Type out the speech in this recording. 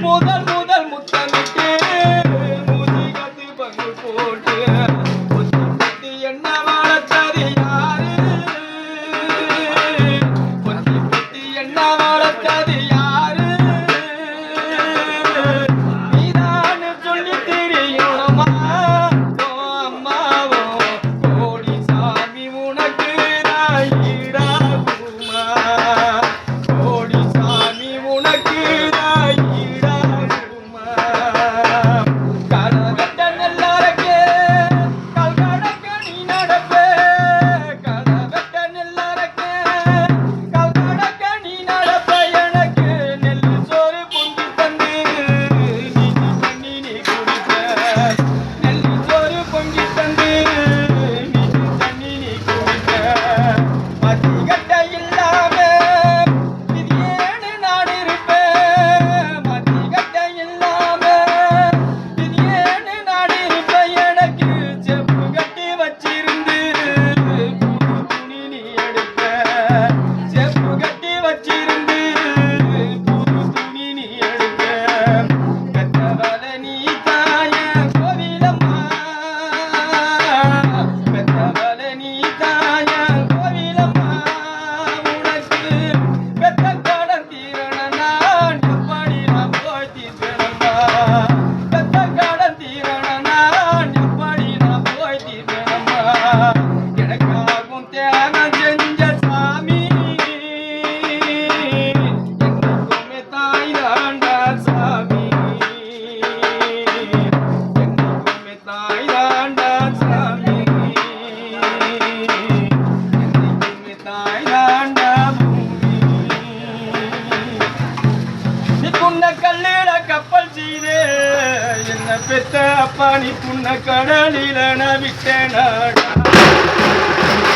முதல் முதல் முத்தமிட்டு மூசிகத்து பங்கு போட்டு புத்தி என்ன வளர்த்தது யாரு புத்தி என்ன வளர்த்தது யாரு நீதான் சொல்லி தெரியணுமா அம்மாவோ கோடி சாமி உனக்கு ஈடாகுமா கோடி சாமி உனக்கு ஈடாகுமா கனகட்ட நெல்லாரக்கே கல்கடக்க நீ நடப்பே கனகட்ட நெல்லாரக்கே கல்கடக்க நீ நடப்ப எனக்கு நெல் சோறு பொங்கி தந்து நீ தண்ணி நீ குடிப்ப நெல் சோறு பொங்கி தந்து நீ தண்ணி நீ குடிப்ப மதிகட்ட இல்லாம இது ஏன்னு நான் இருப்பேன் மதிகட்ட இல்லாம இது ஏன்னு நான் இருப்பேன் எனக்கு செப்பு கட்டி வச்சிருந்து புது துணி நீ எடுப்ப செப்பு கட்டி வச்சிருந்து புது துணி நீ எடுப்ப பெத்தவள நீ தாய கோவிலம்மா பெத்தவள நீ தாய கோவிலம்மா உனக்கு பெத்த கடன் தீரண நான் எப்படி நான் போய் தீர்ப்பேனம்மா பெத்த கடன் தீரண நான் எப்படி நான் போய் தீர்ப்பேனம்மா எனக்காகும் தியாகம் செஞ்ச சாமி என்னைக்குமே தாய் தாண்டா சாமி என்னைக்குமே தாய் தாண்டா சாமி என்னைக்குமே தாய் தாண்டா பூமி நீ புண்ண கல்லில கப்பல் செய்தே என்ன பெத்த அப்பா நீ புண்ண கடலில நான் விட்டேனாடா